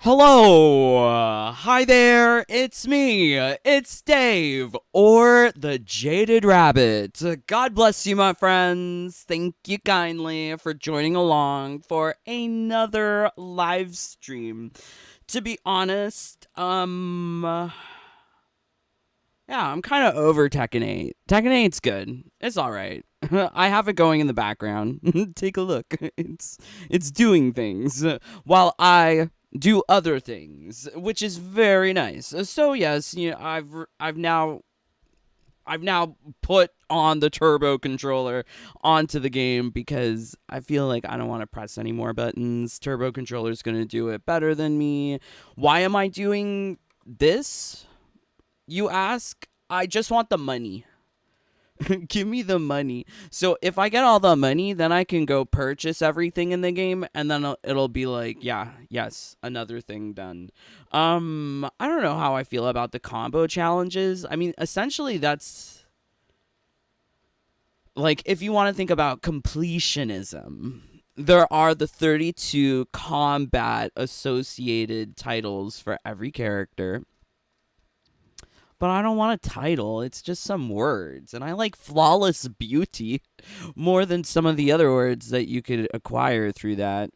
Hello! Hi there, it's me, it's Dave, or the Jaded Rabbit. God bless you, my friends. Thank you kindly for joining along for another live stream. To be honest, yeah, I'm kind of over Tekken 8. Tekken 8's good. It's alright. I have it going in the background. Take a look. It's doing things while I do other things, which is very nice. So yes, I've now put on the turbo controller onto the game because I feel like I don't want to press any more buttons. Turbo controller's going to do it better than me. Why am I doing this? You ask? I just want the money. Give me the money. So if I get all the money, then I can go purchase everything in the game, and then it'll be like, yeah, yes, another thing done. I don't know how I feel about the combo challenges. I mean, essentially that's like, if you want to think about completionism, there are the 32 combat associated titles for every character. But I don't want a title. It's just some words. And I like flawless beauty more than some of the other words that you could acquire through that.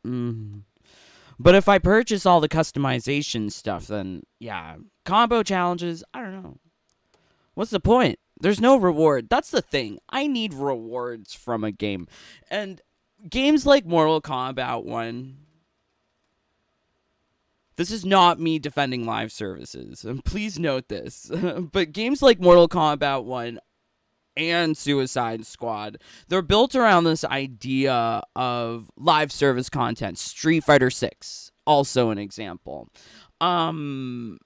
But if I purchase all the customization stuff, then yeah. Combo challenges, I don't know. What's the point? There's no reward. That's the thing. I need rewards from a game. And games like Mortal Kombat 1. This is not me defending live services. Please note this. But games like Mortal Kombat 1 and Suicide Squad, they're built around this idea of live service content. Street Fighter 6, also an example. But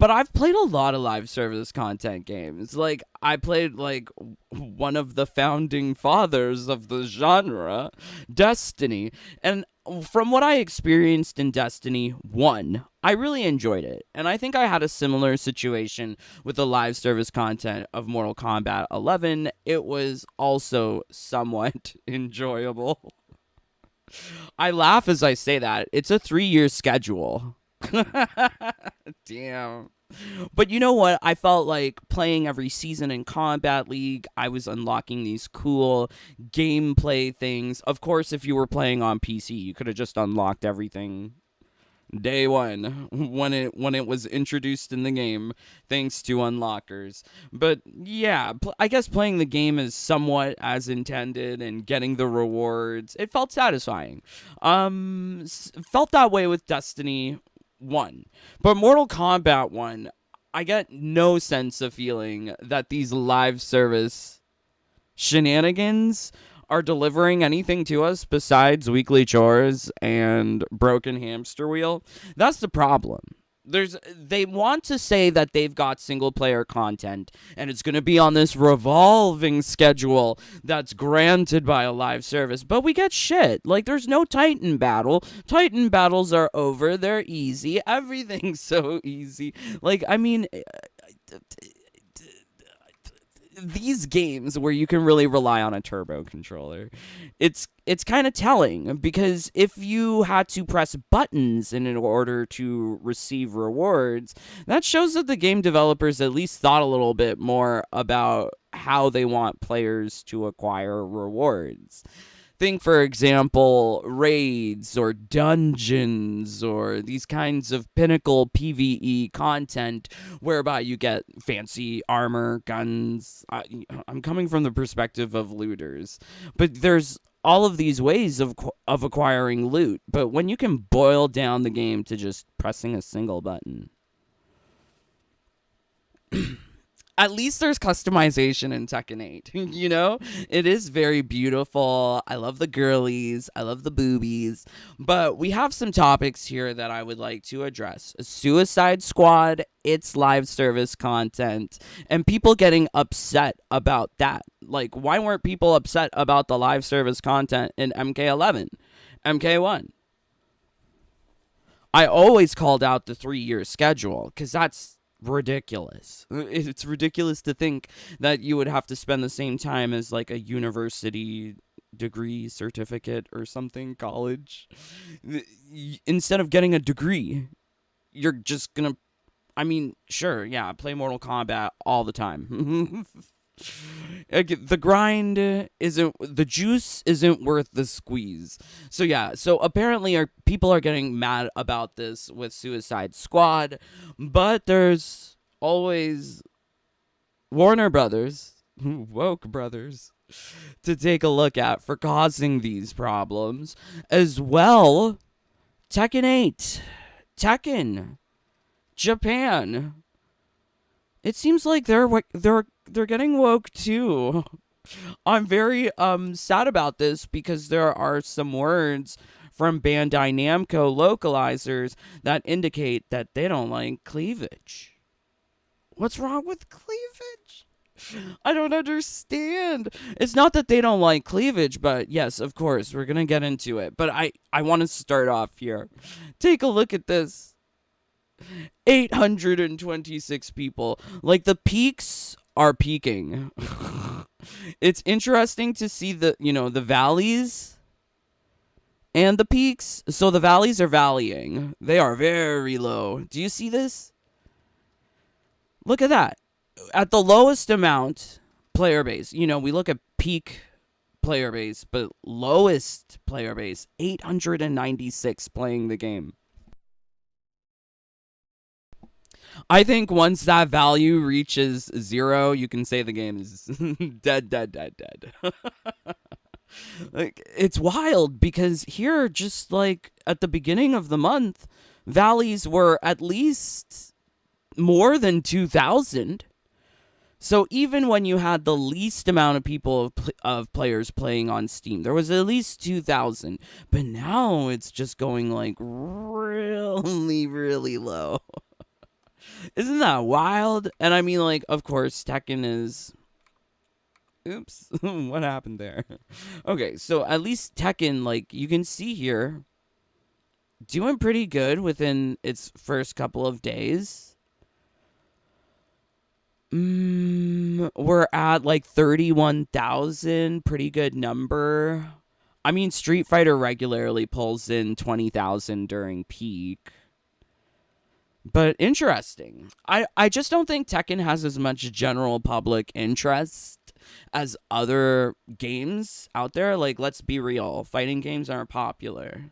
I've played a lot of live service content games. Like, I played, like, one of the founding fathers of the genre, Destiny. And from what I experienced in Destiny 1, I really enjoyed it. And I think I had a similar situation with the live service content of Mortal Kombat 11. It was also somewhat enjoyable. I laugh as I say that. It's a 3-year schedule. Damn. But you know what? I felt like playing every season in Combat League, I was unlocking these cool gameplay things. Of course, if you were playing on PC, you could have just unlocked everything day one when it was introduced in the game, thanks to unlockers. But yeah, I guess playing the game is somewhat as intended and getting the rewards, it felt satisfying. Felt that way with Destiny 1. But Mortal Kombat 1, I get no sense of feeling that these live service shenanigans are delivering anything to us besides weekly chores and broken hamster wheel. That's the problem. They want to say that they've got single player content and it's going to be on this revolving schedule that's granted by a live service, but we get shit. Like, there's no Titan battle. Titan battles are over. They're easy. Everything's so easy. Like, I mean, these games where you can really rely on a turbo controller, it's kind of telling, because if you had to press buttons in order to receive rewards, that shows that the game developers at least thought a little bit more about how they want players to acquire rewards. Think, for example, raids or dungeons or these kinds of pinnacle PvE content whereby you get fancy armor, guns. I'm coming from the perspective of looters. But there's all of these ways of acquiring loot. But when you can boil down the game to just pressing a single button, at least there's customization in Tekken 8, you know? It is very beautiful. I love the girlies. I love the boobies. But we have some topics here that I would like to address. Suicide Squad, its live service content, and people getting upset about that. Like, why weren't people upset about the live service content in MK11, MK1? I always called out the 3-year schedule, because that's ridiculous. It's ridiculous to think that you would have to spend the same time as like a university degree, certificate, or something, college. Instead of getting a degree, you're just gonna, I mean, sure, yeah, play Mortal Kombat all the time. The grind isn't, the juice isn't worth the squeeze. So yeah, so apparently people are getting mad about this with Suicide Squad, but there's always Warner Brothers, woke brothers, to take a look at for causing these problems. As well, Tekken 8, Tekken, Japan. It seems like they're getting woke too. I'm very sad about this because there are some words from Bandai Namco localizers that indicate that they don't like cleavage. What's wrong with cleavage? I don't understand. It's not that they don't like cleavage, but yes, of course, we're going to get into it. But I want to start off here. Take a look at this. 826 people. Like, the peaks are peaking. It's interesting to see the valleys and the peaks. So the valleys are valleying. They are very low. Do you see this? Look at that. At the lowest amount, player base. We look at peak player base, but lowest player base, 896 playing the game. I think once that value reaches 0, you can say the game is dead. Like, it's wild because here, just like at the beginning of the month, valleys were at least more than 2,000. So even when you had the least amount of people of players playing on Steam, there was at least 2,000. But now it's just going like really, really low. Isn't that wild? And I mean, like, of course, Tekken is... Oops. What happened there? Okay, so at least Tekken, like, you can see here, doing pretty good within its first couple of days. We're at, like, 31,000. Pretty good number. I mean, Street Fighter regularly pulls in 20,000 during peak. But interesting. I just don't think Tekken has as much general public interest as other games out there. Like, let's be real. Fighting games aren't popular.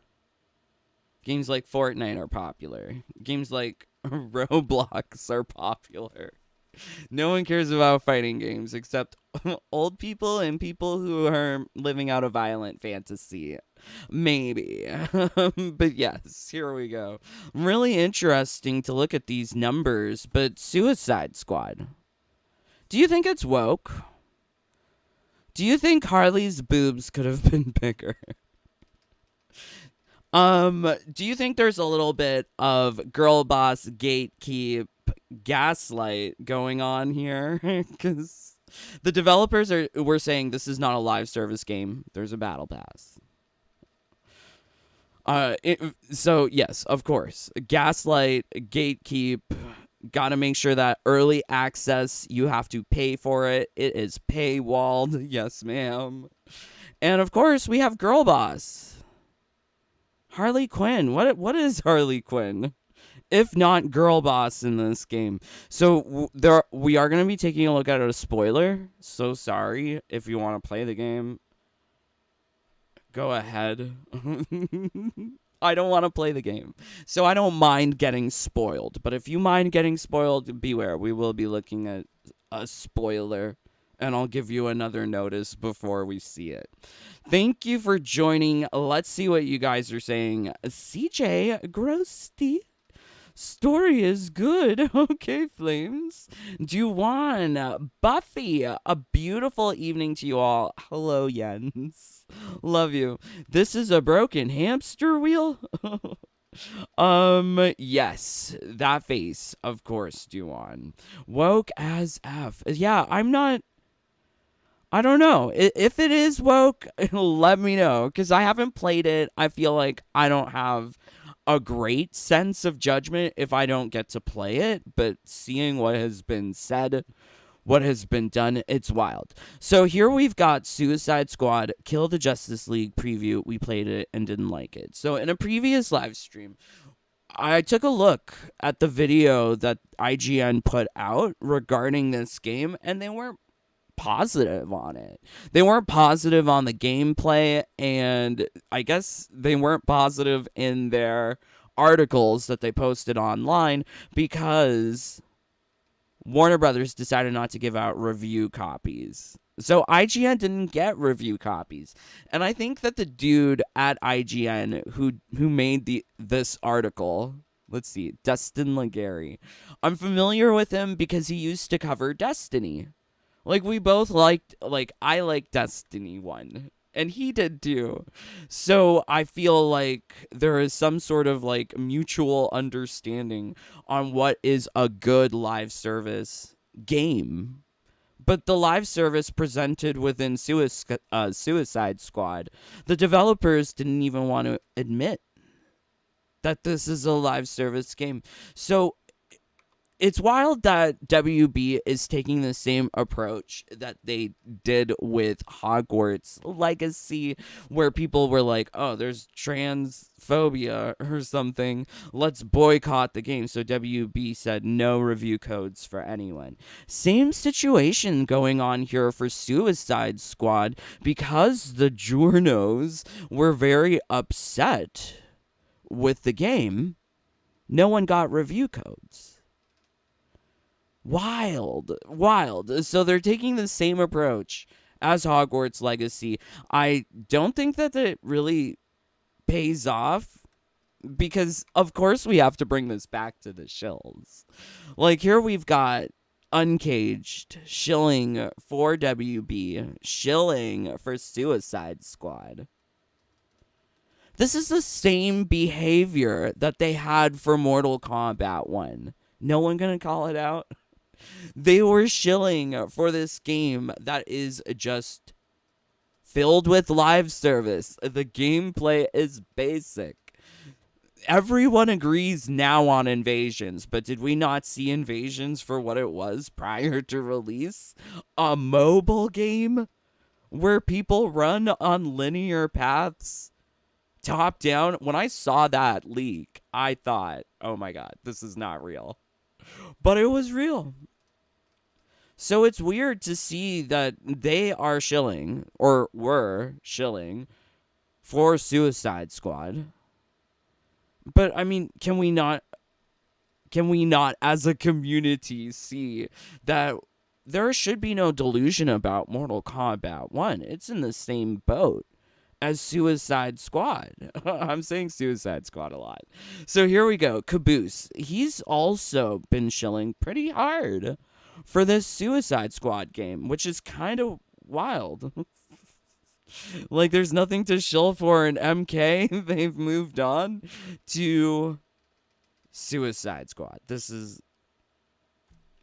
Games like Fortnite are popular. Games like Roblox are popular. No one cares about fighting games except old people and people who are living out a violent fantasy. Maybe. But yes, here we go. Really interesting to look at these numbers, but Suicide Squad. Do you think it's woke? Do you think Harley's boobs could have been bigger? Do you think there's a little bit of girl boss gatekeep gaslight going on here? Because the developers were saying this is not a live service game. There's a battle pass. So yes, of course, gaslight, gatekeep. Gotta make sure that early access, you have to pay for it. It is paywalled. Yes, ma'am. And of course, we have girl boss. Harley Quinn. What is Harley Quinn? If not girl boss in this game. So we are going to be taking a look at a spoiler. So sorry if you want to play the game. Go ahead. I don't want to play the game. So I don't mind getting spoiled. But if you mind getting spoiled, beware. We will be looking at a spoiler. And I'll give you another notice before we see it. Thank you for joining. Let's see what you guys are saying. CJ Grosty. Story is good. Okay, Flames. Juwan. Buffy. A beautiful evening to you all. Hello, Jens. Love you. This is a broken hamster wheel? Yes. That face. Of course, Juwan. Woke as F. Yeah, I don't know. If it is woke, let me know. Because I haven't played it. I feel like I don't have a great sense of judgment if I don't get to play it. But seeing what has been said, what has been done. It's wild. So here we've got Suicide Squad Kill the Justice League preview. We played it and didn't like it. So in a previous live stream, I took a look at the video that IGN put out regarding this game, and they weren't positive on it. They weren't positive on the gameplay, and I guess they weren't positive in their articles that they posted online because Warner Brothers decided not to give out review copies. So IGN didn't get review copies. And I think that the dude at IGN who made this article, let's see, Dustin Legary. I'm familiar with him because he used to cover Destiny. Like, we both I like Destiny 1. And he did too. So I feel like there is some sort of mutual understanding on what is a good live service game. But the live service presented within Suicide Squad, the developers didn't even want to admit that this is a live service game. So it's wild that WB is taking the same approach that they did with Hogwarts Legacy, where people were like, oh, there's transphobia or something. Let's boycott the game. So WB said no review codes for anyone. Same situation going on here for Suicide Squad because the journos were very upset with the game. No one got review codes. Wild. So they're taking the same approach as Hogwarts Legacy. I don't think that it really pays off because, of course, we have to bring this back to the shills. Like, here we've got Uncaged shilling for WB, shilling for Suicide Squad. This is the same behavior that they had for Mortal Kombat 1. No one gonna call it out? They were shilling for this game that is just filled with live service. The gameplay is basic. Everyone agrees now on Invasions, but did we not see Invasions for what it was prior to release? A mobile game where people run on linear paths, top down. When I saw that leak, I thought, oh my god, this is not real. But it was real. So it's weird to see that they are shilling, or were shilling, for Suicide Squad. But, I mean, can we not, as a community, see that there should be no delusion about Mortal Kombat 1? It's in the same boat as Suicide Squad. I'm saying Suicide Squad a lot. So here we go. Caboose. He's also been shilling pretty hard for this Suicide Squad game, which is kind of wild. Like, there's nothing to shill for in MK. They've moved on to Suicide Squad. This is,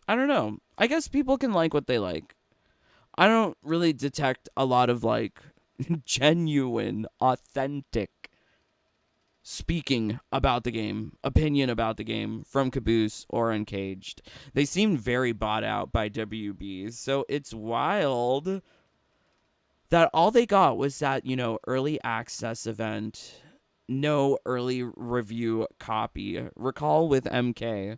I don't know. I guess people can like what they like. I don't really detect a lot of, genuine, authentic speaking about the game, opinion about the game from Caboose or Uncaged. They seem very bought out by WB, so it's wild that all they got was that, early access event, no early review copy. Recall with MK,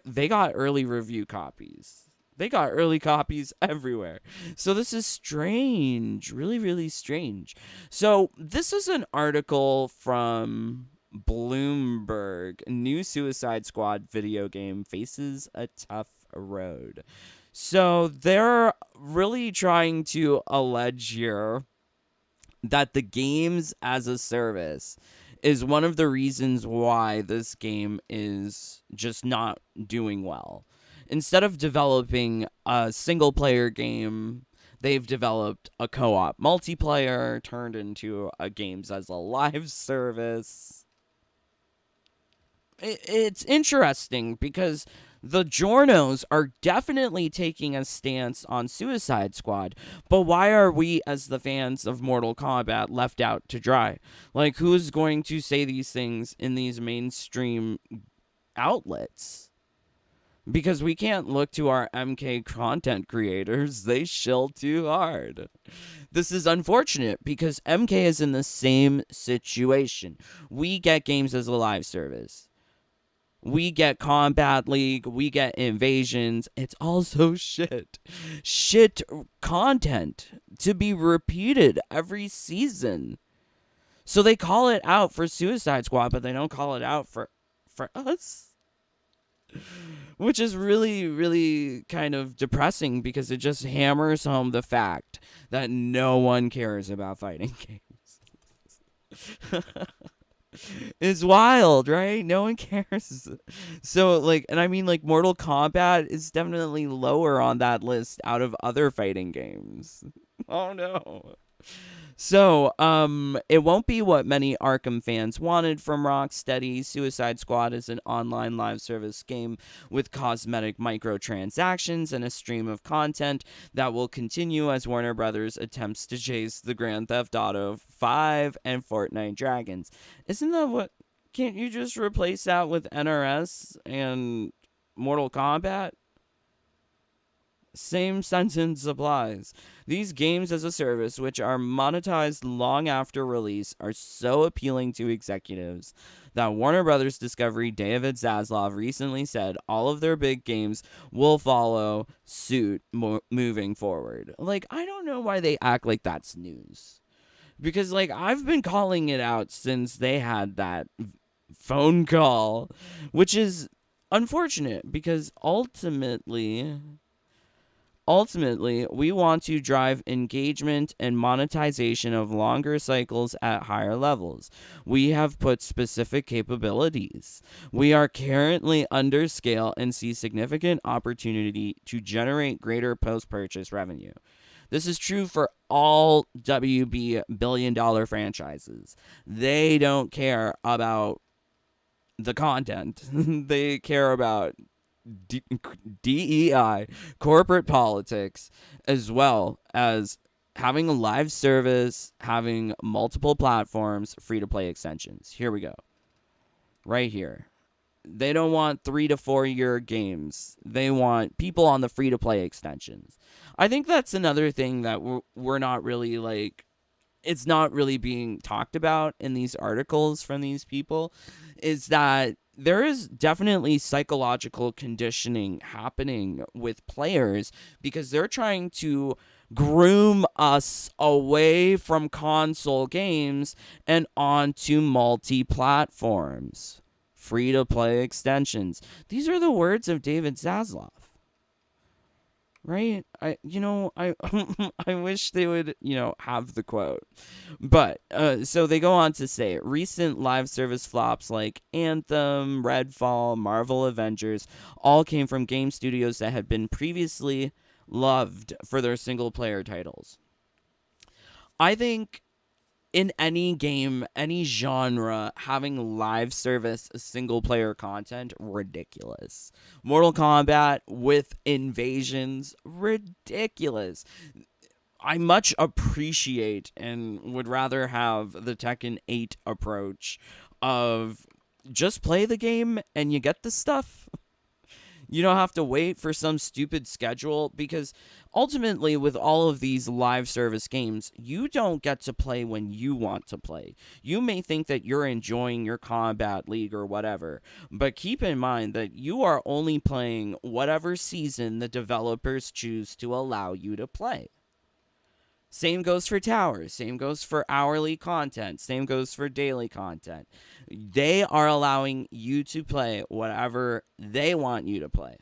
they got early review copies. They got early copies everywhere. So this is strange. Really, really strange. So this is an article from Bloomberg. New Suicide Squad video game faces a tough road. So they're really trying to allege here that the games as a service is one of the reasons why this game is just not doing well. Instead of developing a single-player game, they've developed a co-op multiplayer, turned into a games as a live service. It's interesting because the Jornos are definitely taking a stance on Suicide Squad, but why are we, as the fans of Mortal Kombat, left out to dry? Like, who's going to say these things in these mainstream outlets? Because we can't look to our MK content creators. They shill too hard. This is unfortunate because MK is in the same situation. We get games as a live service. We get Combat League. We get Invasions. It's also shit. Shit content to be repeated every season. So they call it out for Suicide Squad, but they don't call it out for us. Which is really, really kind of depressing because it just hammers home the fact that no one cares about fighting games. It's wild, right? No one cares. So, like, and I mean, like, Mortal Kombat is definitely lower on that list out of other fighting games. Oh, no. So, it won't be what many Arkham fans wanted from Rocksteady. Suicide Squad is an online live service game with cosmetic microtransactions and a stream of content that will continue as Warner Brothers attempts to chase the Grand Theft Auto 5 and Fortnite Dragons. Isn't that what... Can't you just replace that with NRS and Mortal Kombat? Same sentence applies. These games as a service, which are monetized long after release, are so appealing to executives that Warner Brothers Discovery David Zaslav recently said all of their big games will follow suit moving forward. Like, I don't know why they act like that's news. Because, like, I've been calling it out since they had that phone call, which is unfortunate because Ultimately, we want to drive engagement and monetization of longer cycles at higher levels. We have put specific capabilities. We are currently under scale and see significant opportunity to generate greater post-purchase revenue. This is true for all WB billion-dollar franchises. They don't care about the content. They care about DEI, corporate politics, as well as having a live service, having multiple platforms, free-to-play extensions. Here we go. Right here. They don't want 3 to 4 year games. They want people on the free-to-play extensions. I think that's another thing that we're not really, like, it's not really being talked about in these articles from these people, is that there is definitely psychological conditioning happening with players because they're trying to groom us away from console games and onto multi-platforms. Free-to-play extensions. These are the words of David Zaslav. Right? I I wish they would, have the quote. But, so they go on to say, recent live service flops like Anthem, Redfall, Marvel Avengers, all came from game studios that had been previously loved for their single-player titles. I think in any game, any genre, having live service single-player content, ridiculous. Mortal Kombat with Invasions, ridiculous. I much appreciate and would rather have the Tekken 8 approach of just play the game and you get the stuff. You don't have to wait for some stupid schedule because ultimately with all of these live service games, you don't get to play when you want to play. You may think that you're enjoying your Combat League or whatever, but keep in mind that you are only playing whatever season the developers choose to allow you to play. Same goes for towers. Same goes for hourly content. Same goes for daily content. They are allowing you to play whatever they want you to play.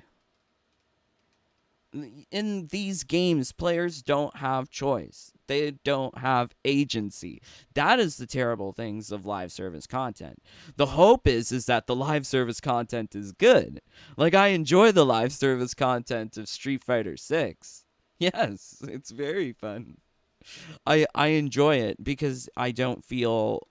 In these games, players don't have choice. They don't have agency. That is the terrible things of live service content. The hope is that the live service content is good. Like, I enjoy the live service content of Street Fighter 6. Yes, it's very fun. I enjoy it because I don't feel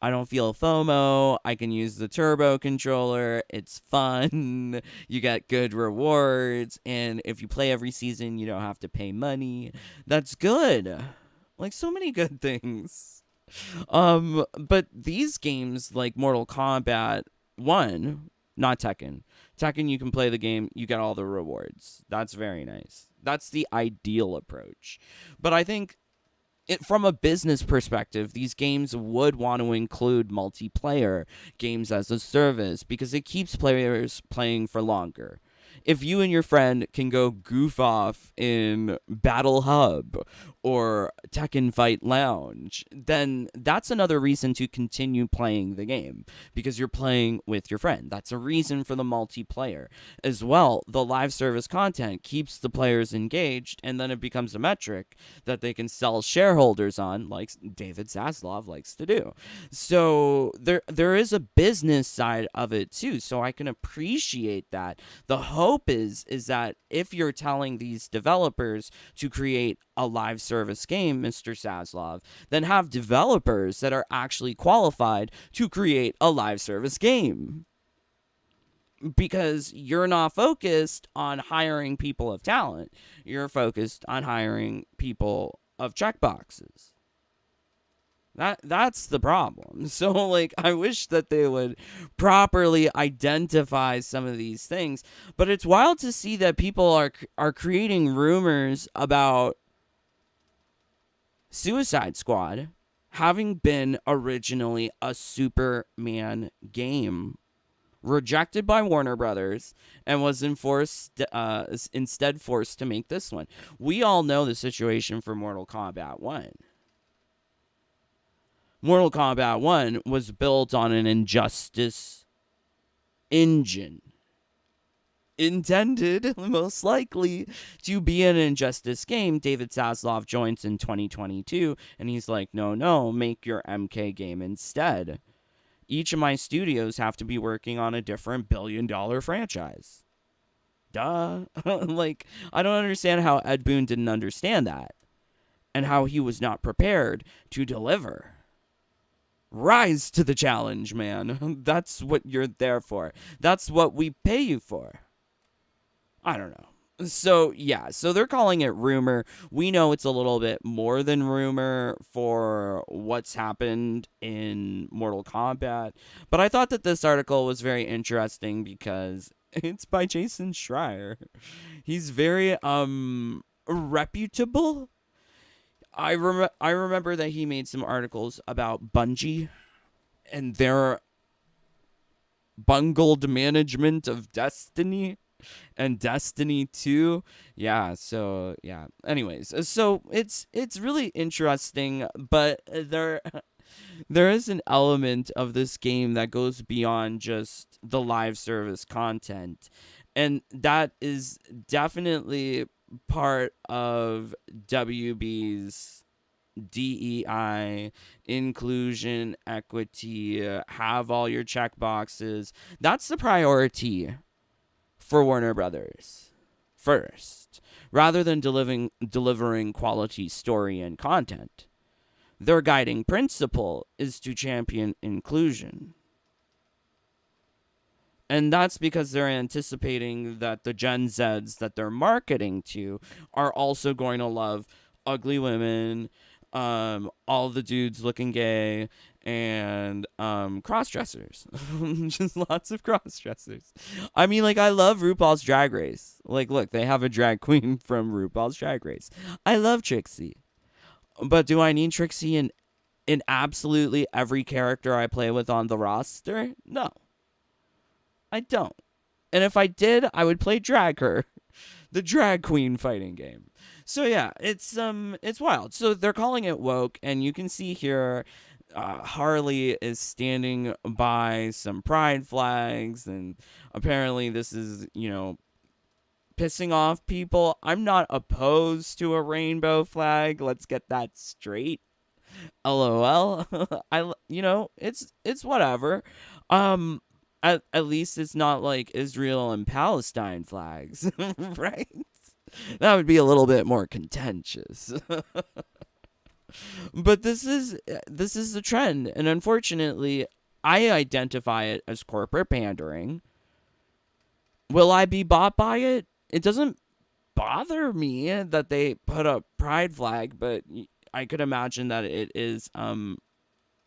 FOMO. I can use the turbo controller. It's fun. You get good rewards. And if you play every season, you don't have to pay money. That's good. Like, so many good things. But these games like Mortal Kombat 1 Not Tekken. Tekken, you can play the game, you get all the rewards. That's very nice. That's the ideal approach. But I think from a business perspective, these games would want to include multiplayer games as a service because it keeps players playing for longer. If you and your friend can go goof off in Battle Hub or Tekken Fight Lounge, then that's another reason to continue playing the game because you're playing with your friend. That's a reason for the multiplayer. As well, the live service content keeps the players engaged, and then it becomes a metric that they can sell shareholders on, like David Zaslav likes to do. So there is a business side of it too, so I can appreciate that. The hope is that if you're telling these developers to create a live service game, Mr. Zaslav, then have developers that are actually qualified to create a live service game. Because you're not focused on hiring people of talent. You're focused on hiring people of checkboxes. That's the problem. So, like, I wish that they would properly identify some of these things. But it's wild to see that people are creating rumors about Suicide Squad having been originally a Superman game, rejected by Warner Brothers, and was instead forced to make this one. We all know the situation for Mortal Kombat 1. Mortal Kombat 1 was built on an Injustice engine. Intended, most likely, to be an Injustice game. David Zaslav joins in 2022, and he's like, no, make your MK game instead. Each of my studios have to be working on a different billion-dollar franchise. Duh. Like, I don't understand how Ed Boon didn't understand that, and how he was not prepared to deliver. Rise to the challenge, man. That's what you're there for. That's what we pay you for. I don't know. So, yeah. So they're calling it rumor. We know it's a little bit more than rumor for what's happened in Mortal Kombat. But I thought that this article was very interesting because it's by Jason Schreier. He's very, reputable. I remember that he made some articles about Bungie and their bungled management of Destiny and Destiny 2. Yeah, so yeah. Anyways, so it's really interesting, but there is an element of this game that goes beyond just the live service content. And that is definitely part of WB's DEI, inclusion, equity, have all your check boxes. That's the priority for Warner Brothers first, rather than delivering quality story and content. Their guiding principle is to champion inclusion. And that's because they're anticipating that the Gen Zs that they're marketing to are also going to love ugly women, all the dudes looking gay, and cross-dressers. Just lots of cross-dressers. I mean, like, I love RuPaul's Drag Race. Like, look, they have a drag queen from RuPaul's Drag Race. I love Trixie. But do I need Trixie in absolutely every character I play with on the roster? No. I don't. And if I did, I would play Drag Her, the drag queen fighting game. So yeah, it's wild. So they're calling it woke, and you can see here Harley is standing by some pride flags, and apparently this is, pissing off people. I'm not opposed to a rainbow flag. Let's get that straight. LOL. It's whatever. At least it's not like Israel and Palestine flags, right? That would be a little bit more contentious. But this is the trend, and unfortunately, I identify it as corporate pandering. Will I be bought by it? It doesn't bother me that they put a pride flag, but I could imagine that it is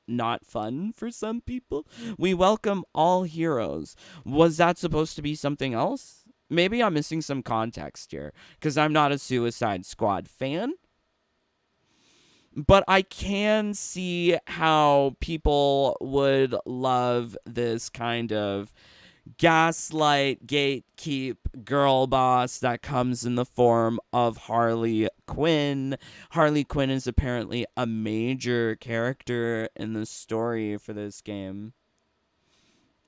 not fun for some people. We welcome all heroes. Was that supposed to be something else? Maybe I'm missing some context here, because I'm not a Suicide Squad fan. But I can see how people would love this kind of gaslight, gatekeep girl boss that comes in the form of Harley Quinn. Harley Quinn is apparently a major character in the story for this game.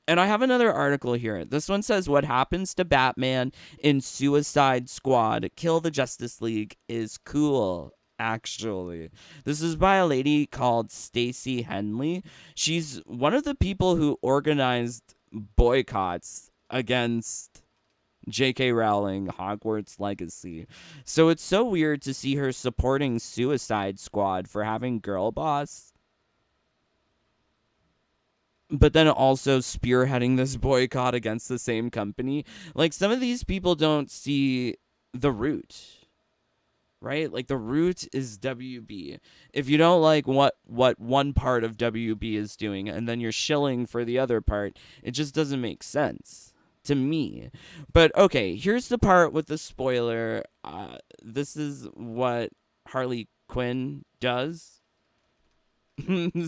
And I have another article here. This one says, what happens to Batman in Suicide Squad? Kill the Justice League is cool. Actually, this is by a lady called Stacey Henley. She's one of the people who organized boycotts against J.K. Rowling Hogwarts Legacy. So it's so weird to see her supporting Suicide Squad for having girl boss, but then also spearheading this boycott against the same company. Like, some of these people don't see the root. Right? Like, the root is WB. If you don't like what one part of WB is doing, and then you're shilling for the other part, it just doesn't make sense to me. But okay, here's the part with the spoiler. This is what Harley Quinn does.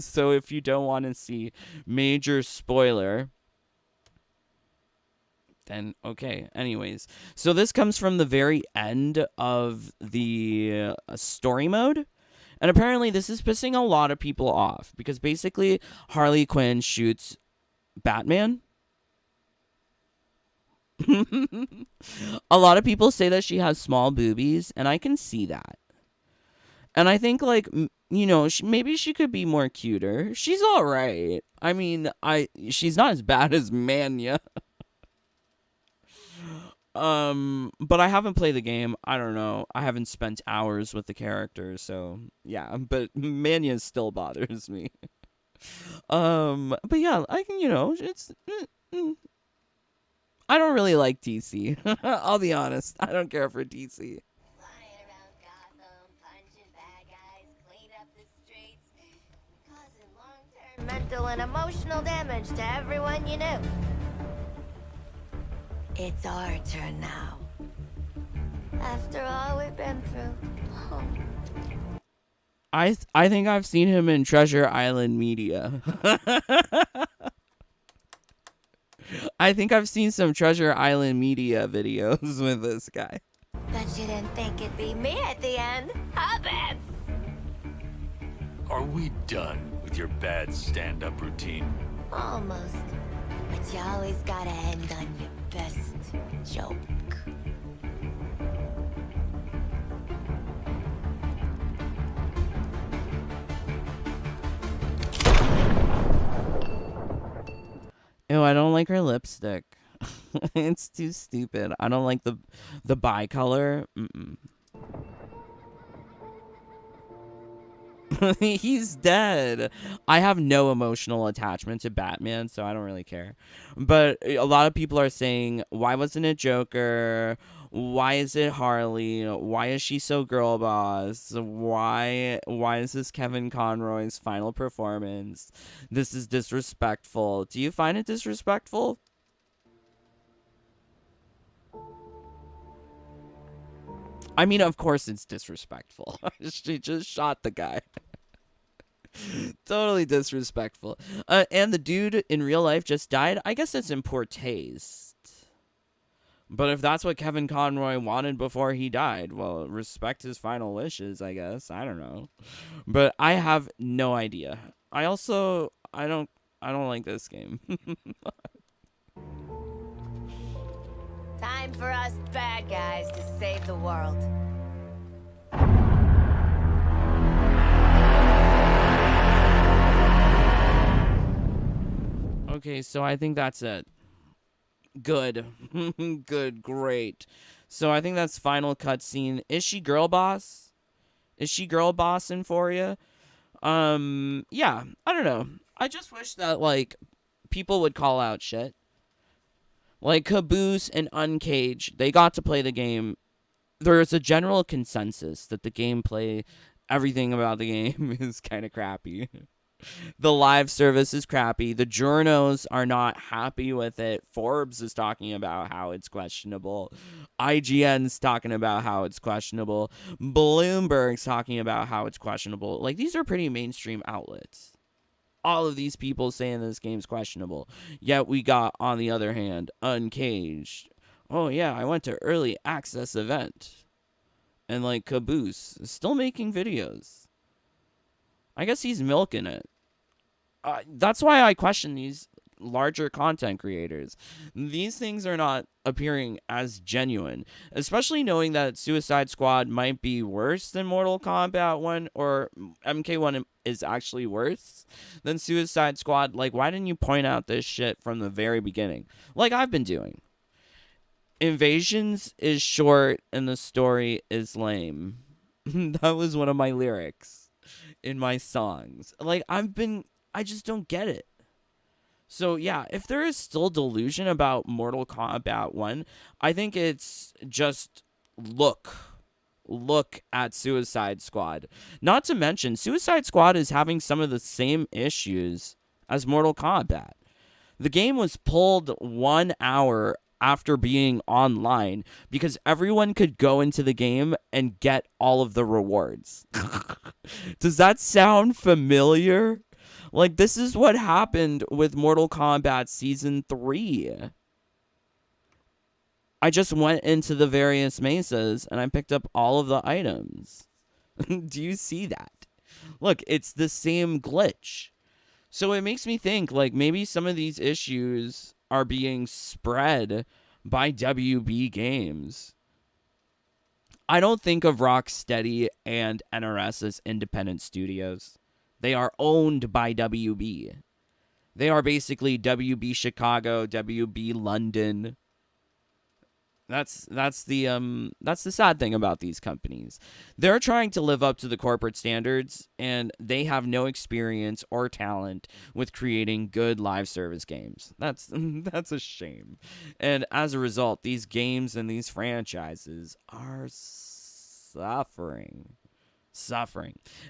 So if you don't want to see major spoiler, then okay. Anyways, so this comes from the very end of the story mode, and apparently this is pissing a lot of people off, because basically Harley Quinn shoots Batman. A lot of people say that she has small boobies, and I can see that. And I think, like, you know, maybe she could be more cuter. She's all right. I mean, she's not as bad as Mania. But I haven't played the game. I don't know. I haven't spent hours with the character, so yeah. But Mania still bothers me. But yeah, I can, you know, I don't really like DC. I'll be honest. I don't care for DC. Flying around Gotham, punching bad guys, clean up the streets, causing long-term mental and emotional damage to everyone you knew. It's our turn now. After all we've been through. Oh. I think I've seen him in Treasure Island Media. I think I've seen some Treasure Island Media videos with this guy. Bet you didn't think it'd be me at the end, huh, Bets? Are we done with your bad stand-up routine? Almost. But you always gotta end on your best joke. Ew, I don't like her lipstick. It's too stupid. I don't like the bicolor. He's dead. I have no emotional attachment to Batman, so I don't really care. But a lot of people are saying, why wasn't it Joker? Why is it Harley? Why is she so girl boss? Why is this Kevin Conroy's final performance? This is disrespectful. Do you find it disrespectful? I mean, of course it's disrespectful. She just shot the guy. Totally disrespectful. And the dude in real life just died. I guess that's in poor taste. But if that's what Kevin Conroy wanted before he died, well, respect his final wishes, I guess. I don't know. But I have no idea. I don't like this game. Time for us bad guys to save the world. Okay, so I think that's it. Good. Good, great. So I think that's final cutscene. Is she girl boss? Is she girl bossing for you? Yeah, I don't know. I just wish that, like, people would call out shit. Like Caboose and Uncaged, they got to play the game. There's a general consensus that the gameplay, everything about the game is kind of crappy. The live service is crappy. The journos are not happy with it. Forbes is talking about how it's questionable. IGN's talking about how it's questionable. Bloomberg's talking about how it's questionable. Like, these are pretty mainstream outlets. All of these people saying this game's questionable. Yet we got, on the other hand, Uncaged. Oh yeah, I went to early access event. And like Caboose is still making videos. I guess he's milking it. That's why I question these larger content creators. These things are not appearing as genuine, especially knowing that Suicide Squad might be worse than Mortal Kombat 1, or MK1 is actually worse than Suicide Squad. Like, why didn't you point out this shit from the very beginning? Like I've been doing. Invasions is short and the story is lame. That was one of my lyrics in my songs. Like, I just don't get it. So yeah, if there is still delusion about Mortal Kombat 1, I think it's just look at Suicide Squad. Not to mention, Suicide Squad is having some of the same issues as Mortal Kombat. The game was pulled 1 hour after being online because everyone could go into the game and get all of the rewards. Does that sound familiar? Like, this is what happened with Mortal Kombat Season 3. I just went into the various mesas and I picked up all of the items. Do you see that? Look, it's the same glitch. So it makes me think, like, maybe some of these issues are being spread by WB Games. I don't think of Rocksteady and NRS as independent studios. They are owned by WB. They are basically WB Chicago, WB London. That's the sad thing about these companies. They're trying to live up to the corporate standards, and they have no experience or talent with creating good live service games. That's a shame. And as a result, these games and these franchises are suffering.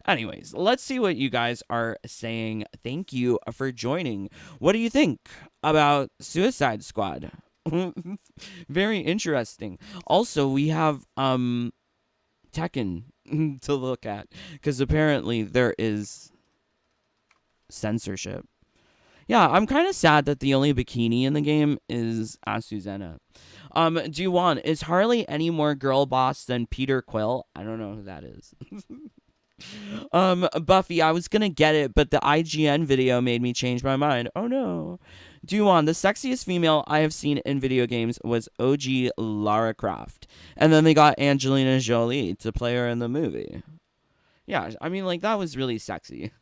Anyways, let's see what you guys are saying. Thank you for joining. What do you think about Suicide Squad? Very interesting. Also, we have Tekken to look at, because apparently there is censorship. Yeah, I'm kind of sad that the only bikini in the game is Asuzena. Juwan, is Harley any more girl boss than Peter Quill? I don't know who that is. Buffy, I was gonna get it, but the IGN video made me change my mind. Oh no. Juwan, the sexiest female I have seen in video games was OG Lara Croft. And then they got Angelina Jolie to play her in the movie. Yeah, I mean, like, that was really sexy.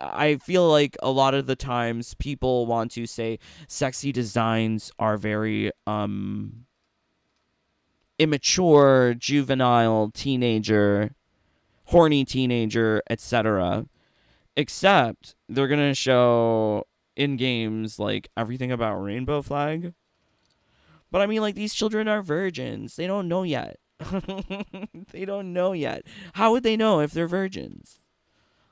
I feel like a lot of the times people want to say sexy designs are very immature, juvenile, teenager, horny teenager, etc. Except they're gonna show in games like everything about Rainbow Flag. But I mean, like, these children are virgins. They don't know yet. They don't know yet. How would they know if they're virgins?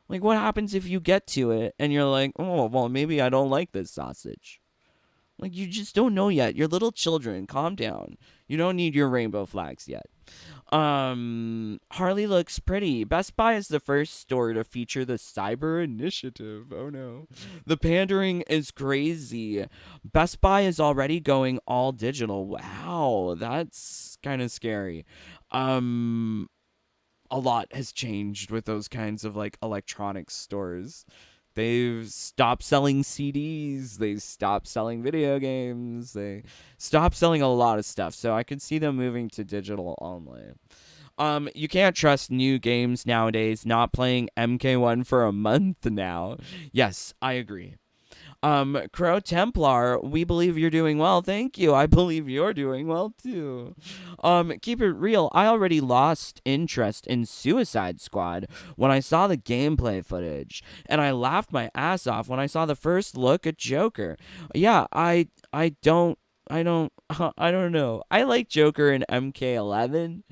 Like, what happens if you get to it and you're like, oh, well, maybe I don't like this sausage? Like, you just don't know yet. You're little children. Calm down. You don't need your rainbow flags yet. Harley looks pretty. Best Buy is the first store to feature the Cyber Initiative. Oh, no. The pandering is crazy. Best Buy is already going all digital. Wow, that's kind of scary. A lot has changed with those kinds of, like, electronics stores. They've stopped selling CDs. They stopped selling video games. They stopped selling a lot of stuff. So I could see them moving to digital only. You can't trust new games nowadays. Not playing MK1 for a month now. Yes, I agree. Crow Templar, we believe you're doing well. Thank you. I believe you're doing well too. Keep it real. I already lost interest in Suicide Squad when I saw the gameplay footage, and I laughed my ass off when I saw the first look at Joker. Yeah, I don't know. I like Joker in MK11,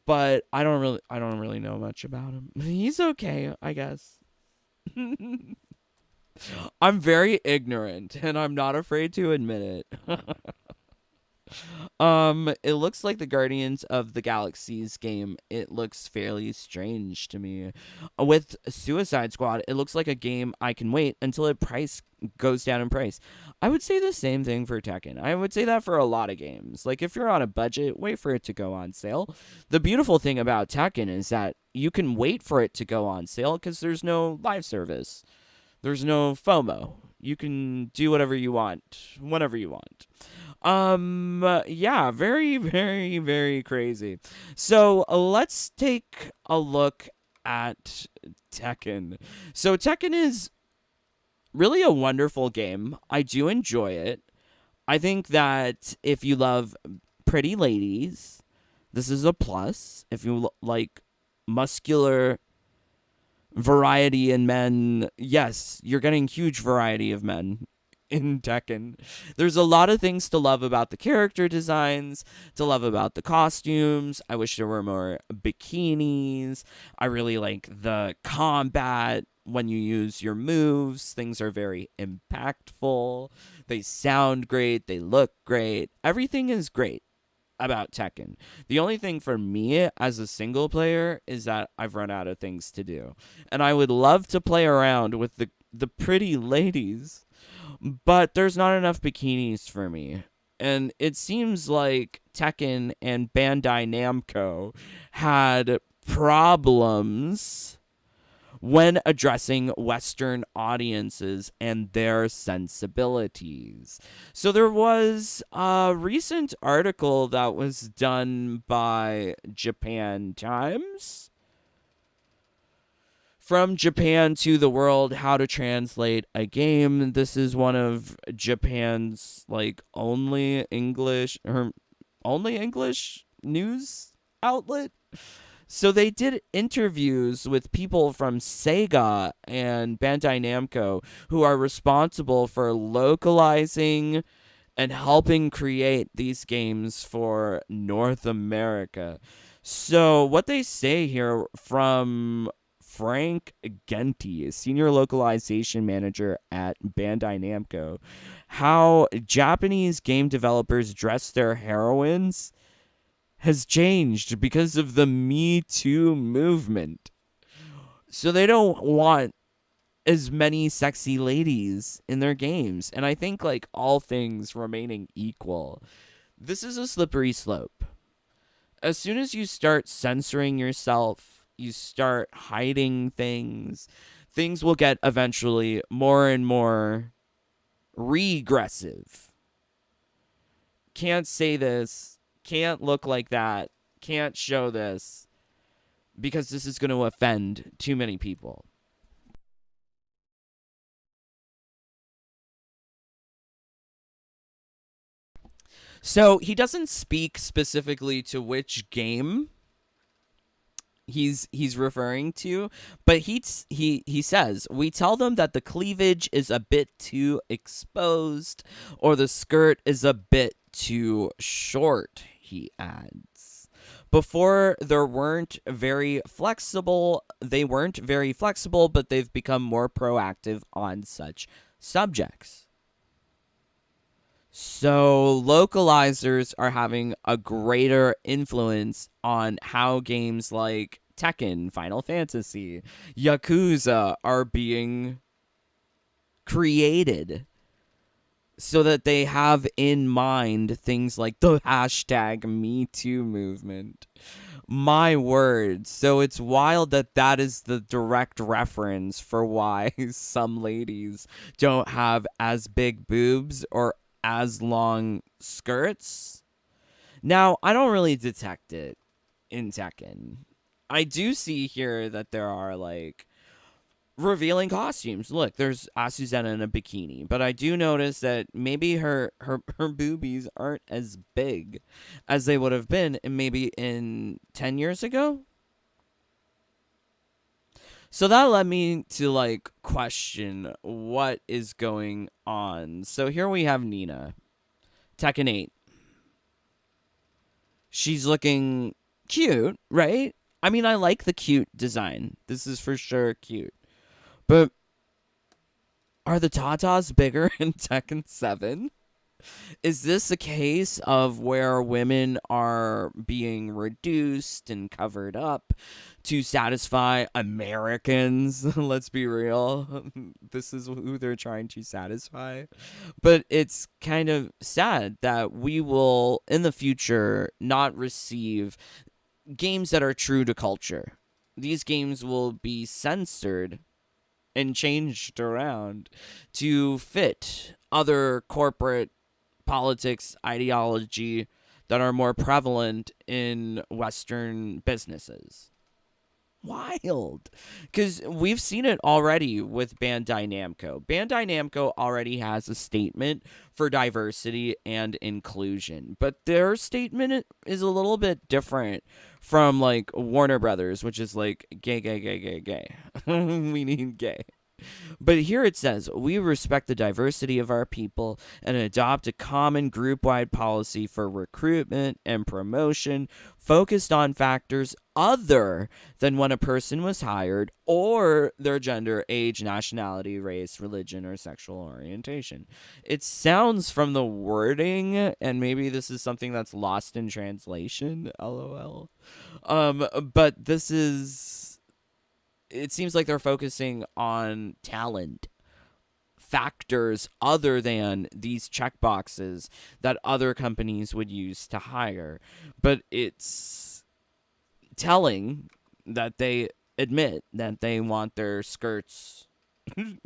but I don't really know much about him. He's okay, I guess. I'm very ignorant, and I'm not afraid to admit it. It looks like the Guardians of the Galaxies game. It looks fairly strange to me. With Suicide Squad, it looks like a game I can wait until it price goes down in price. I would say the same thing for Tekken. I would say that for a lot of games. Like, if you're on a budget, wait for it to go on sale. The beautiful thing about Tekken is that you can wait for it to go on sale because there's no live service. There's no FOMO. You can do whatever you want, whenever you want. Yeah, very, very, very crazy. So let's take a look at Tekken. So Tekken is really a wonderful game. I do enjoy it. I think that if you love pretty ladies, this is a plus. If you like muscular variety in men, yes, you're getting huge variety of men in Tekken. There's a lot of things to love about the character designs, to love about the costumes. I wish there were more bikinis. I really like the combat when you use your moves. Things are very impactful. They sound great. They look great. Everything is great about Tekken. The only thing for me as a single player is that I've run out of things to do. And I would love to play around with the pretty ladies, but there's not enough bikinis for me. And it seems like Tekken and Bandai Namco had problems when addressing Western audiences and their sensibilities. So there was a recent article that was done by Japan Times. From Japan to the World, How to Translate a Game. This is one of Japan's only English news outlet. So they did interviews with people from Sega and Bandai Namco who are responsible for localizing and helping create these games for North America. So what they say here from Franck Genty, senior localization manager at Bandai Namco, how Japanese game developers dress their heroines has changed because of the Me Too movement. So they don't want as many sexy ladies in their games. And I think, all things remaining equal, this is a slippery slope. As soon as you start censoring yourself, you start hiding things, things will get eventually more and more regressive. Can't say this. Can't look like that, can't show this, because this is going to offend too many people. So he doesn't speak specifically to which game he's referring to, but he says, we tell them that the cleavage is a bit too exposed or the skirt is a bit too short, he adds. Before they weren't very flexible, but they've become more proactive on such subjects. So localizers are having a greater influence on how games like Tekken, Final Fantasy, Yakuza are being created, so that they have in mind things like the hashtag Me Too movement. My word. So it's wild that is the direct reference for why some ladies don't have as big boobs or as long skirts. Now, I don't really detect it in Tekken. I do see here that there are revealing costumes. Look, there's Asuzena in a bikini, but I do notice that maybe her boobies aren't as big as they would have been maybe in 10 years ago. So that led me to question what is going on. So here we have Nina, Tekken 8. She's looking cute, right? I mean, I like the cute design. This is for sure cute. But are the tatas bigger in Tekken 7? Is this a case of where women are being reduced and covered up to satisfy Americans? Let's be real. This is who they're trying to satisfy. But it's kind of sad that we will, in the future, not receive games that are true to culture. These games will be censored and changed around to fit other corporate politics, ideology that are more prevalent in Western businesses. Wild. Because we've seen it already with Bandai Namco. Bandai Namco already has a statement for diversity and inclusion, but their statement is a little bit different from like Warner Brothers, which is like gay, gay, gay, gay, gay. We need gay. But here it says, we respect the diversity of our people and adopt a common group-wide policy for recruitment and promotion focused on factors other than when a person was hired or their gender, age, nationality, race, religion, or sexual orientation. It sounds from the wording, and maybe this is something that's lost in translation, lol. But this is... It seems like they're focusing on talent, factors other than these checkboxes that other companies would use to hire. But it's telling that they admit that they want their skirts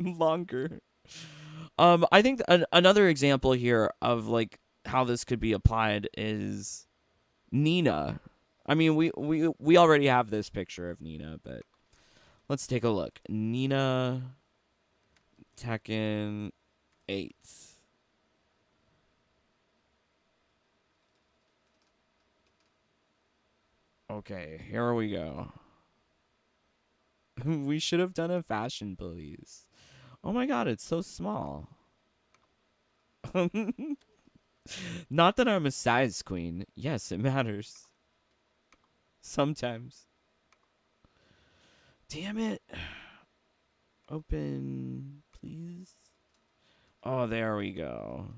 longer. I think another example here of like how this could be applied is Nina. I mean, we already have this picture of Nina, but let's take a look. Nina, Tekken 8. Okay, here we go. We should have done a fashion police. Oh my god, it's so small. Not that I'm a size queen. Yes, it matters. Sometimes. Damn it. Open, please. Oh, there we go.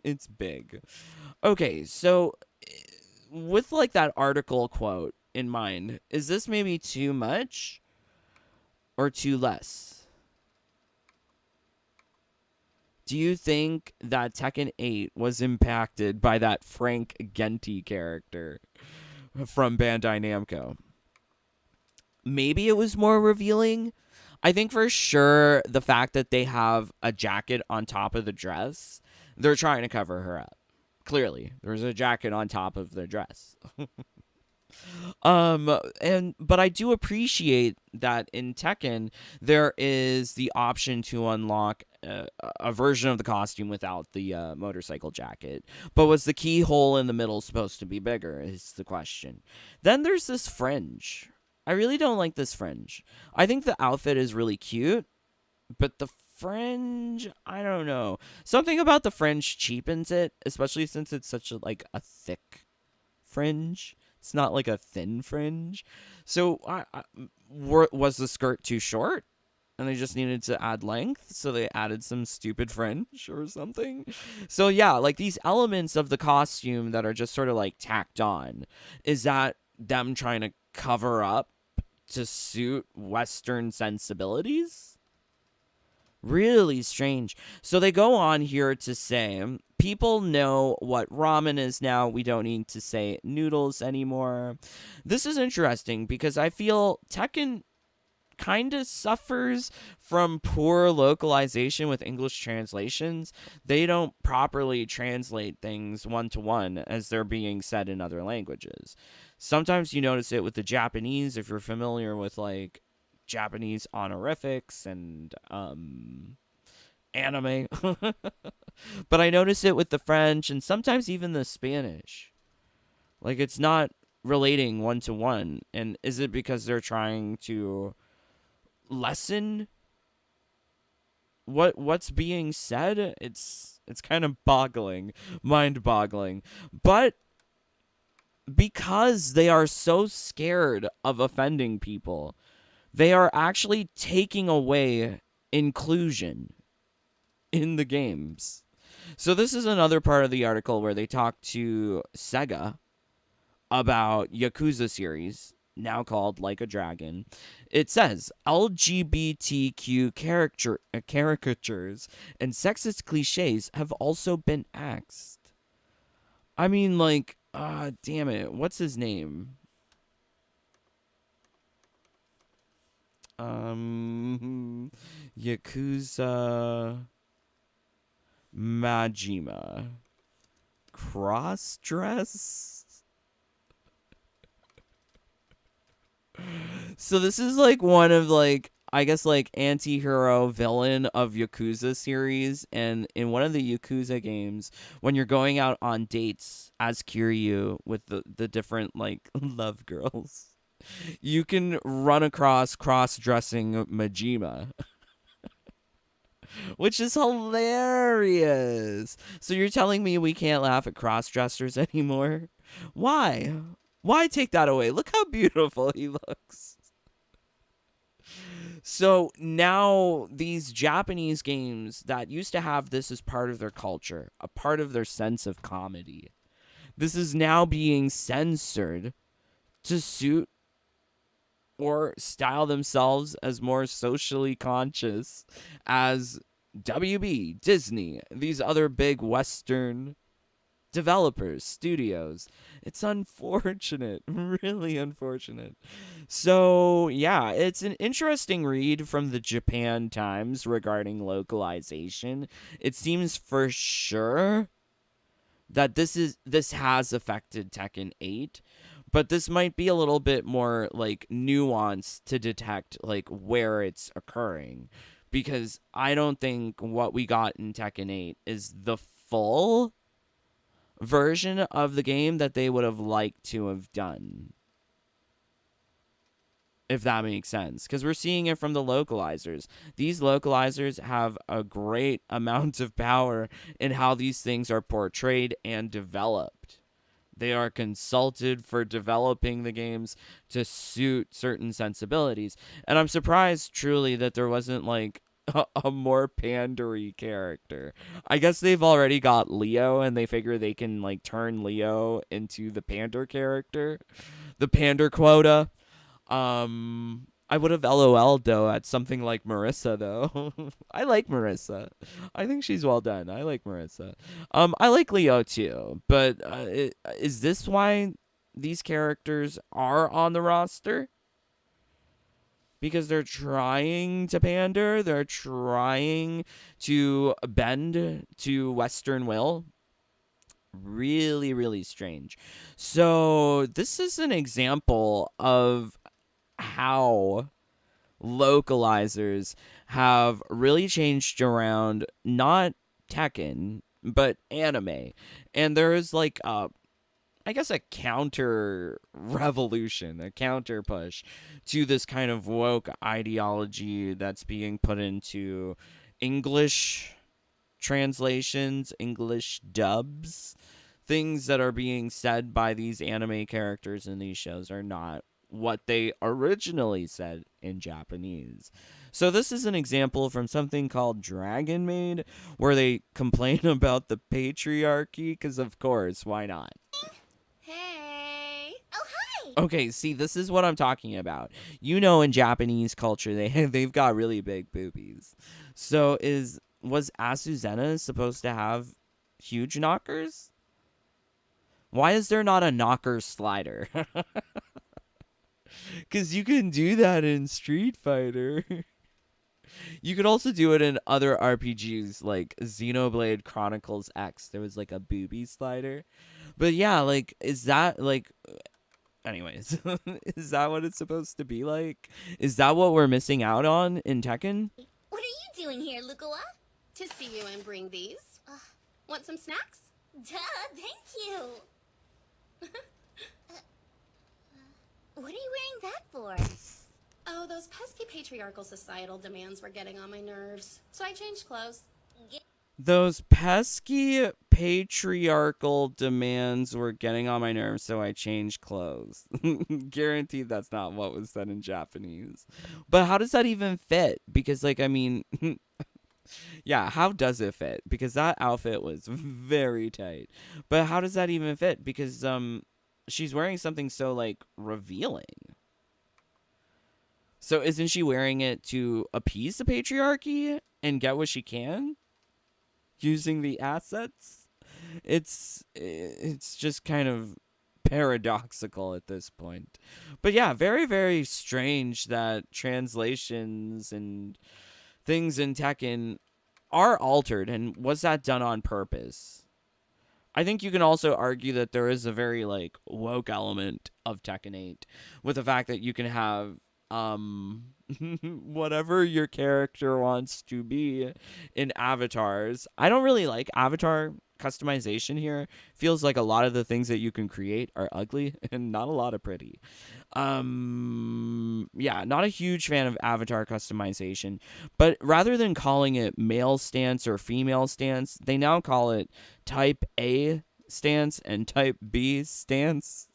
It's big. Okay, so with like that article quote in mind, is this maybe too much or too less? Do you think that Tekken 8 was impacted by that Franck Genty character from Bandai Namco? Maybe it was more revealing. I think for sure the fact that they have a jacket on top of the dress, they're trying to cover her up. Clearly, there's a jacket on top of the dress. But I do appreciate that in Tekken there is the option to unlock a version of the costume without the motorcycle jacket. But was the keyhole in the middle supposed to be bigger is the question. Then there's this fringe. I really don't like this fringe. I think the outfit is really cute, but the fringe, I don't know. Something about the fringe cheapens it, especially since it's such a thick fringe. It's not like a thin fringe. So was the skirt too short? And they just needed to add length, so they added some stupid fringe or something. So yeah, like these elements of the costume that are just sort of like tacked on, is that them trying to cover up to suit Western sensibilities? Really strange. So they go on here to say, people know what ramen is now. We don't need to say noodles anymore. This is interesting because I feel Tekken kind of suffers from poor localization with English translations. They don't properly translate things one-to-one as they're being said in other languages. Sometimes you notice it with the Japanese, if you're familiar with like Japanese honorifics and anime. But I notice it with the French and sometimes even the Spanish. Like it's not relating one-to-one. And is it because they're trying to lessen what's being said? It's kind of mind-boggling. But because they are so scared of offending people, they are actually taking away inclusion in the games. So this is another part of the article where they talk to Sega about Yakuza series, now called Like a Dragon. It says LGBTQ caricatures and sexist cliches have also been axed. I mean, like, damn it, what's his name? Yakuza Majima. Cross dress? So this is like one of like, I guess like anti-hero villain of Yakuza series, and in one of the Yakuza games, when you're going out on dates as Kiryu with the different like love girls, you can run across cross-dressing Majima. Which is hilarious. So you're telling me we can't laugh at cross-dressers anymore? Why? Why take that away? Look how beautiful he looks. So now these Japanese games that used to have this as part of their culture, a part of their sense of comedy, this is now being censored to suit or style themselves as more socially conscious as WB, Disney, these other big Western developers, studios. It's unfortunate, really unfortunate. So, yeah, it's an interesting read from the Japan Times regarding localization. It seems for sure that this has affected Tekken 8, but this might be a little bit more like nuanced to detect like where it's occurring, because I don't think what we got in Tekken 8 is the full version of the game that they would have liked to have done, if that makes sense, because we're seeing it from the localizers. These localizers have a great amount of power in how these things are portrayed and developed. They are consulted for developing the games to suit certain sensibilities. And I'm surprised, truly, that there wasn't, like, a more pandery character. I guess they've already got Leo, and they figure they can, like, turn Leo into the pander character. The pander quota. I would have LOL'd, though, at something like Marissa, though. I like Marissa. I think she's well done. I like Marissa. I like Leo, too. But is this why these characters are on the roster? Because they're trying to pander? They're trying to bend to Western will? Really, really strange. So, this is an example of how localizers have really changed around not Tekken but anime, and there is like I guess a counter revolution, a counter push to this kind of woke ideology that's being put into English translations, English dubs. Things that are being said by these anime characters in these shows are not what they originally said in Japanese. So this is an example from something called Dragon Maid, where they complain about the patriarchy, because of course, why not? Hey. Oh, hi. Okay, see, this is what I'm talking about. You know, in Japanese culture, they've got really big boobies. So was Asuzena supposed to have huge knockers? Why is there not a knocker slider? Because you can do that in Street Fighter. You could also do it in other RPGs like Xenoblade Chronicles X. There was like a booby slider. But yeah, like, is that like... Anyways, is that what it's supposed to be like? Is that what we're missing out on in Tekken? What are you doing here, Lukua? To see you and bring these. Want some snacks? Duh, thank you. What are you wearing that for? Oh, those pesky patriarchal societal demands were getting on my nerves. So I changed clothes. Those pesky patriarchal demands were getting on my nerves, so I changed clothes. Guaranteed that's not what was said in Japanese. But how does that even fit? Because, like, I mean, yeah, how does it fit? Because that outfit was very tight. But how does that even fit? Because, she's wearing something so, like, revealing. So isn't she wearing it to appease the patriarchy and get what she can? Using the assets? It's just kind of paradoxical at this point. But yeah, very, very strange that translations and things in Tekken are altered. And was that done on purpose? I think you can also argue that there is a very, like, woke element of Tekken 8 with the fact that you can have whatever your character wants to be in avatars. I don't really like avatar customization here. Feels like a lot of the things that you can create are ugly and not a lot of pretty. Yeah, not a huge fan of avatar customization, but rather than calling it male stance or female stance, they now call it type A stance and type B stance.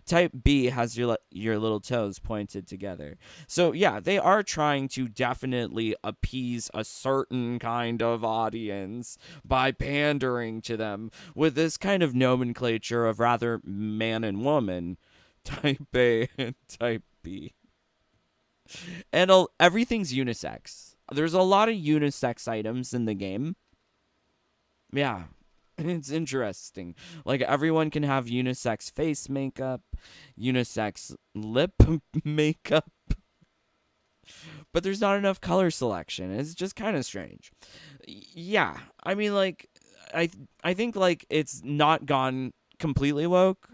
Type B has your little toes pointed together. So yeah, they are trying to definitely appease a certain kind of audience by pandering to them with this kind of nomenclature of rather man and woman, type A and type B. And everything's unisex. There's a lot of unisex items in the game. Yeah. It's interesting. Like, everyone can have unisex face makeup, unisex lip makeup, but there's not enough color selection. It's just kind of strange. Yeah, I mean, like, I think, like, it's not gone completely woke,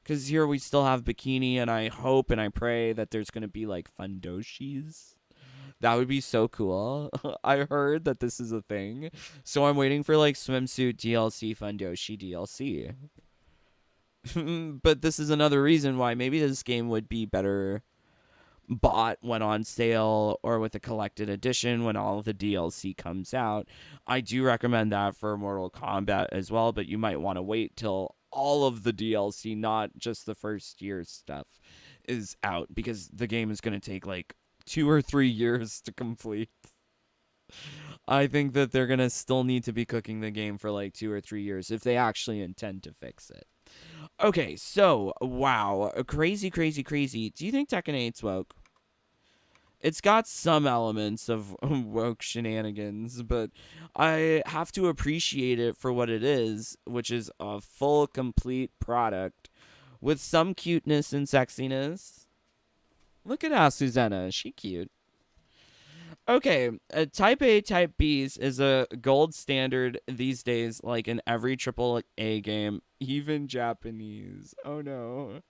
because here we still have bikini, and I hope and I pray that there's going to be, like, fundoshis. That would be so cool. I heard that this is a thing. So I'm waiting for, like, swimsuit DLC, fundoshi DLC. But this is another reason why maybe this game would be better bought when on sale or with a collected edition when all of the DLC comes out. I do recommend that for Mortal Kombat as well, but you might want to wait till all of the DLC, not just the first year's stuff, is out, because the game is going to take, like, 2 or 3 years to complete. I think that they're going to still need to be cooking the game for like 2 or 3 years if they actually intend to fix it. Okay, so, wow. Crazy, crazy, crazy. Do you think Tekken 8's woke? It's got some elements of woke shenanigans, but I have to appreciate it for what it is, which is a full, complete product with some cuteness and sexiness. Look at Asuzena. She cute. Okay, Type A, Type B's is a gold standard these days, like in every AAA game, even Japanese. Oh no.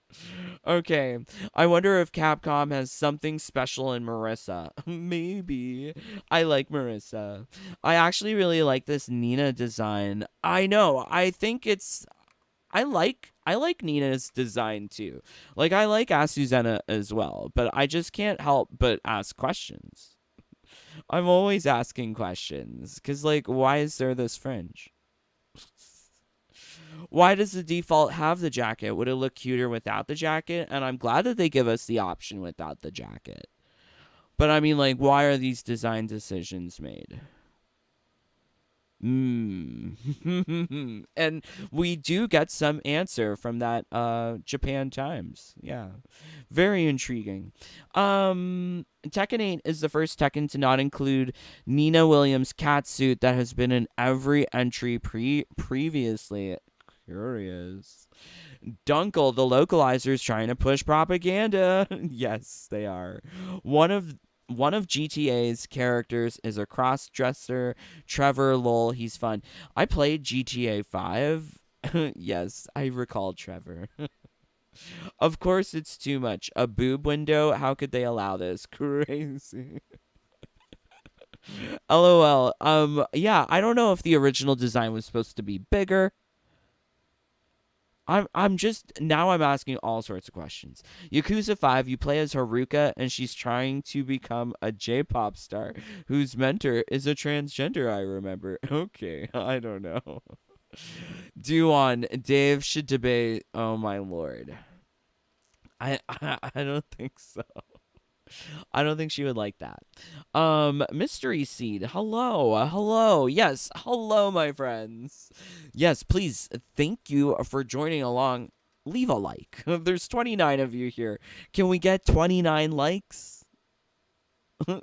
Okay, I wonder if Capcom has something special in Marissa. Maybe. I like Marissa. I actually really like this Nina design. I know. I think it's... I like Nina's design too. Like, I like Asuzena as well, but I just can't help but ask questions. I'm always asking questions, because, like, why is there this fringe? Why does the default have the jacket? Would it look cuter without the jacket? And I'm glad that they give us the option without the jacket. But I mean, like, why are these design decisions made? And we do get some answer from that Japan Times. Yeah. Very intriguing. Tekken 8 is the first Tekken to not include Nina Williams' catsuit that has been in every entry previously. Curious. Dunkel, the localizers, trying to push propaganda. Yes, they are. One of GTA's characters is a cross-dresser, Trevor. Lol, he's fun. I played GTA 5. Yes, I recall Trevor. Of course, it's too much. A boob window? How could they allow this? Crazy. LOL. Yeah, I don't know if the original design was supposed to be bigger. I'm asking all sorts of questions. Yakuza 5, you play as Haruka, and she's trying to become a J-pop star whose mentor is a transgender, I remember. Okay, I don't know. Do-on, Dave should debate. Oh my lord. I don't think so. I don't think she would like that. Mystery Seed, hello, hello. Yes, hello, my friends. Yes, please, thank you for joining along. Leave a like. There's 29 of you here. Can we get 29 likes?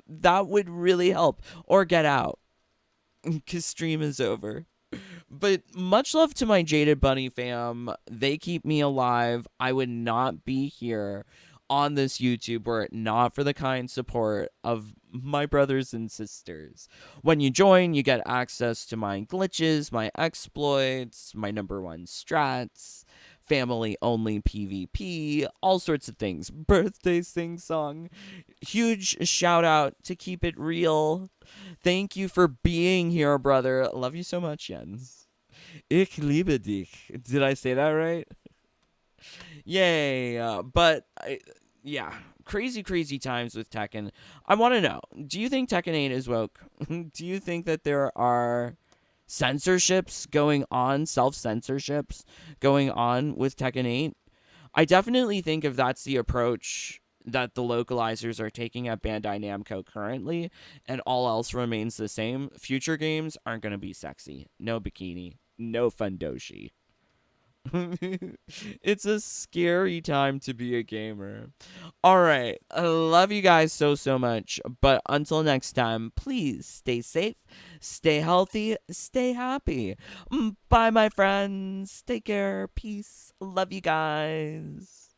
That would really help. Or get out, because stream is over. But much love to my Jaded Bunny fam. They keep me alive. I would not be here on this YouTube were it not for the kind support of my brothers and sisters. When you join, you get access to my glitches, my exploits, my #1 strats, family only PvP, all sorts of things. Birthday sing song. Huge shout out to Keep It Real. Thank you for being here, brother. Love you so much, Jens. Ich liebe dich. Did I say that right? Yay. Yeah, crazy times with Tekken. I want to know, do you think Tekken 8 is woke? Do you think that there are censorships going on, self-censorships going on with Tekken 8? I definitely think if that's the approach that the localizers are taking at Bandai Namco currently, and all else remains the same, future games aren't going to be sexy. No bikini. No fundoshi. It's a scary time to be a gamer. Alright, I love you guys so much. But until next time, please stay safe, stay healthy, stay happy. Bye, my friends. Take care. Peace. Love you guys.